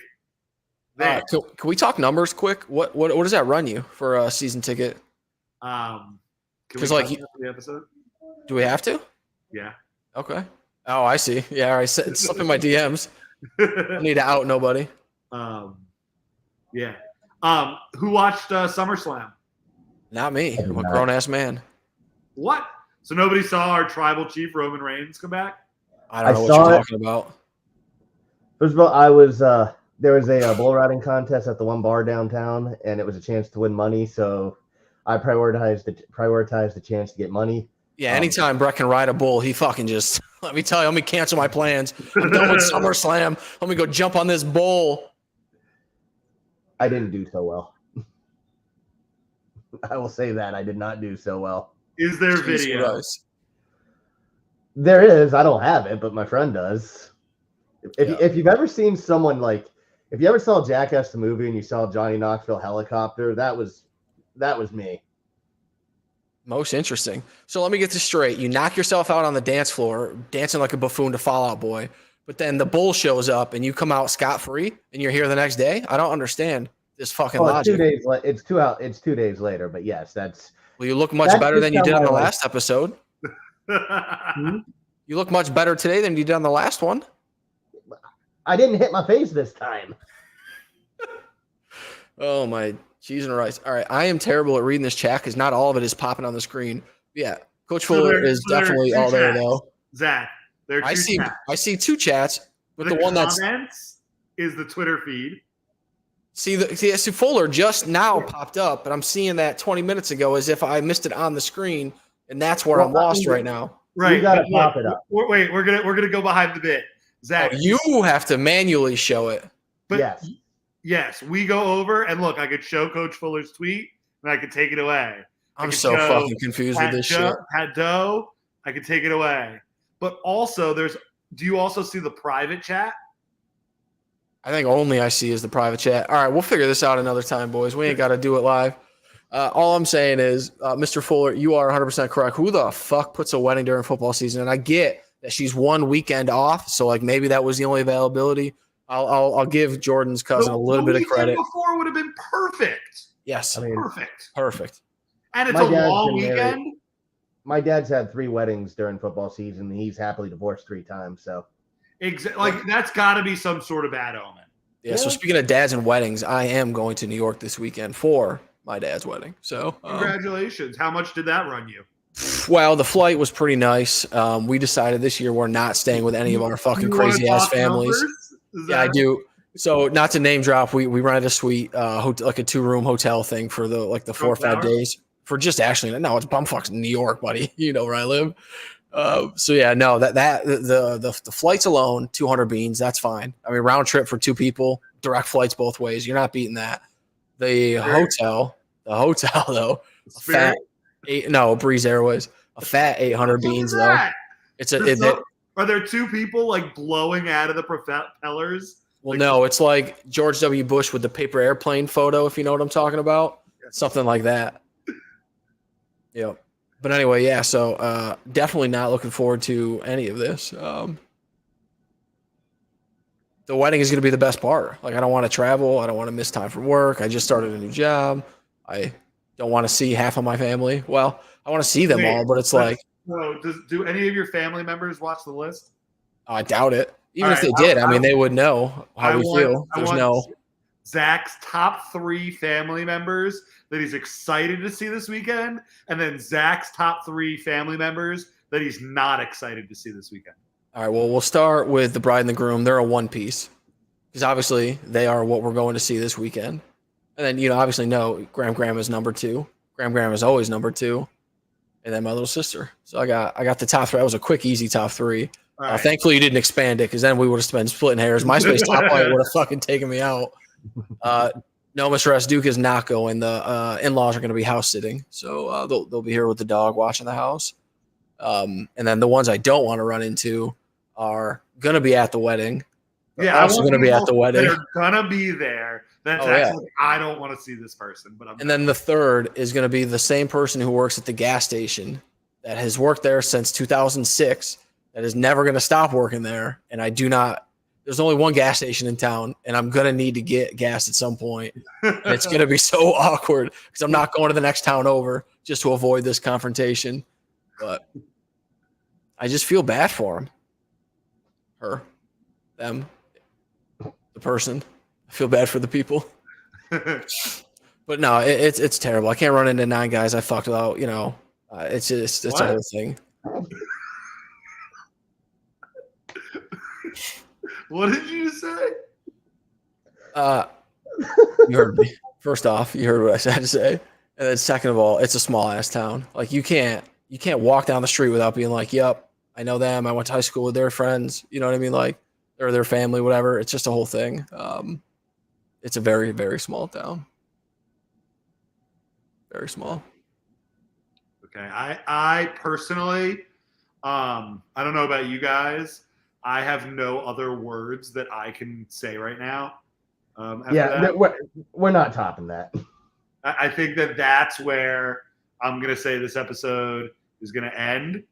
Can we talk numbers quick? What does that run you for a season ticket? Because the episode. Do we have to? Yeah. Okay. Oh, I see. Yeah, it's slipping my DMs. I need to out nobody. Yeah. Who watched SummerSlam? Not me. I'm a grown ass man. What? So nobody saw our tribal chief Roman Reigns come back? I don't know what you're talking about. First of all, there was a bull riding contest at the one bar downtown, and it was a chance to win money. So I prioritized the chance to get money. Yeah, anytime Brett can ride a bull, he fucking just let me cancel my plans. I'm done with SummerSlam. Let me go jump on this bull. I didn't do so well. I will say that I did not do so well. Is there video? There is. I don't have it, but my friend does. If you've ever seen someone if you ever saw Jackass the movie and you saw Johnny Knoxville helicopter, that was me. Most interesting. So let me get this straight. You knock yourself out on the dance floor, dancing like a buffoon to Fall Out Boy, but then the bull shows up and you come out scot-free and you're here the next day? I don't understand this fucking logic. 2 days. It's 2 days later, but yes, that's. Well, you look much better than you did on the last episode. You look much better today than you did on the last one. I didn't hit my face this time. Oh, my cheese and rice. All right. I am terrible at reading this chat because not all of it is popping on the screen. Yeah. Coach Fuller is definitely all there, though. Zach, I see 2 chats, but the one that's is the Twitter feed. See, Fuller just now popped up, but I'm seeing that 20 minutes ago as if I missed it on the screen, and that's where I'm lost right now. Right. You got to pop it up. Wait, we're gonna go behind the bit. Zach, you have to manually show it. But yes. Yes, we go over and look. I could show Coach Fuller's tweet, and I could take it away. I'm so fucking confused with this shit. Pat Doe, I could take it away. But also, do you also see the private chat? I think only I see is the private chat. All right, we'll figure this out another time, boys. We ain't got to do it live. All I'm saying is, Mr. Fuller, you are 100% correct. Who the fuck puts a wedding during football season? And I get that she's one weekend off, so like maybe that was the only availability. I'll give Jordan's cousin a little bit of credit. Before would have been perfect. Yes, I mean, perfect. And it's a long weekend. My dad's had 3 weddings during football season. He's happily divorced 3 times. So, like that's got to be some sort of bad omen. Yeah. So speaking of dads and weddings, I am going to New York this weekend for my dad's wedding. So congratulations! How much did that run you? Well, the flight was pretty nice. We decided this year we're not staying with any of our fucking crazy ass families. Yeah, I do. So not to name drop, we rented a suite, like a 2-room hotel thing for the 4 or 5 days for just Ashley. No, it's bumfucks New York, buddy. You know where I live. So yeah, no, the flights alone, 200 beans, that's fine. I mean, round trip for 2 people, direct flights both ways. You're not beating that. The hotel though, Breeze Airways, a fat 800 beans though. Are there 2 people like blowing out of the propellers? Well, no, it's like George W. Bush with the paper airplane photo, if you know what I'm talking about. Something like that. Yeah. But anyway, yeah, so definitely not looking forward to any of this. The wedding is going to be the best part. Like, I don't want to travel. I don't want to miss time from work. I just started a new job. I don't want to see half of my family. Well, I want to see them all, but it's like. So do any of your family members watch the list? I doubt it. Even if they did, I mean, they would know how we feel. There's no. Zach's top 3 family members that he's excited to see this weekend, and then Zach's top 3 family members that he's not excited to see this weekend. All right, well, we'll start with the bride and the groom. They're a one piece because obviously they are what we're going to see this weekend. And then, obviously, no, Grandma's number 2. Grandma's always number 2. And then my little sister. So I got the top 3. That was a quick, easy top 3. Right. Thankfully, you didn't expand it because then we would have been splitting hairs. MySpace top flight would have fucking taken me out. No, Mr. S. Duke is not going. The in-laws are going to be house sitting. So they'll be here with the dog watching the house. And then the ones I don't want to run into are going to be at the wedding. Yeah, also going to be at the wedding. They're going to be there. That's I don't want to see this person. But then the third is going to be the same person who works at the gas station that has worked there since 2006. That is never going to stop working there. And I do not, there's only one gas station in town and I'm going to need to get gas at some point. And it's going to be so awkward because I'm not going to the next town over just to avoid this confrontation. But I just feel bad for him. Her, them, the person. I feel bad for the people. But no, it's terrible. I can't run into 9 guys I fucked without, it's a whole thing. What did you say? You heard me. First off, you heard what I had to say. And then second of all, it's a small ass town. Like you can't walk down the street without being like, yep, I know them. I went to high school with their friends. You know what I mean? Like or their family, whatever. It's just a whole thing. It's a very, very small town. Very small. Okay. I personally, I don't know about you guys. I have no other words that I can say right now. We're not topping that. I think that's where I'm going to say this episode is going to end.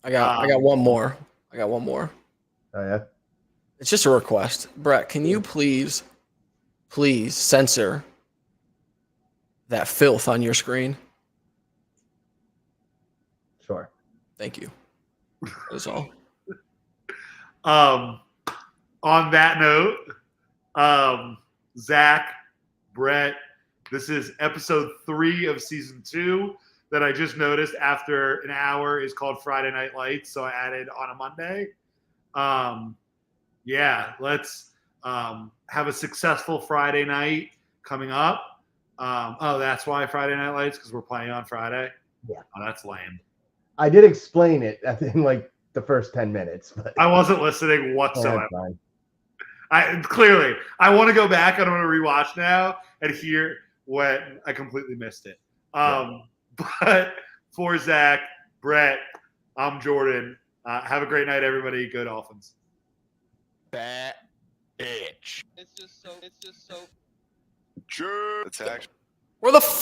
I got one more. Oh, yeah? It's just a request. Brett, can you please censor that filth on your screen? Sure. Thank you. That's all. On that note, Zach, Brett, this is episode 3 of season 2 that I just noticed after an hour is called Friday Night Lights. So I added on a Monday. Let's have a successful Friday night coming up. That's why Friday Night Lights, because we're playing on Friday. Yeah. Oh, that's lame. I did explain it in like the first 10 minutes, but I wasn't listening whatsoever. Clearly, I want to go back and I'm going to rewatch now and hear when I completely missed it. But for Zach, Brett, I'm Jordan. Have a great night, everybody. Go Dolphins. That bitch. It's just so. Sure. It's actually. Where the fuck?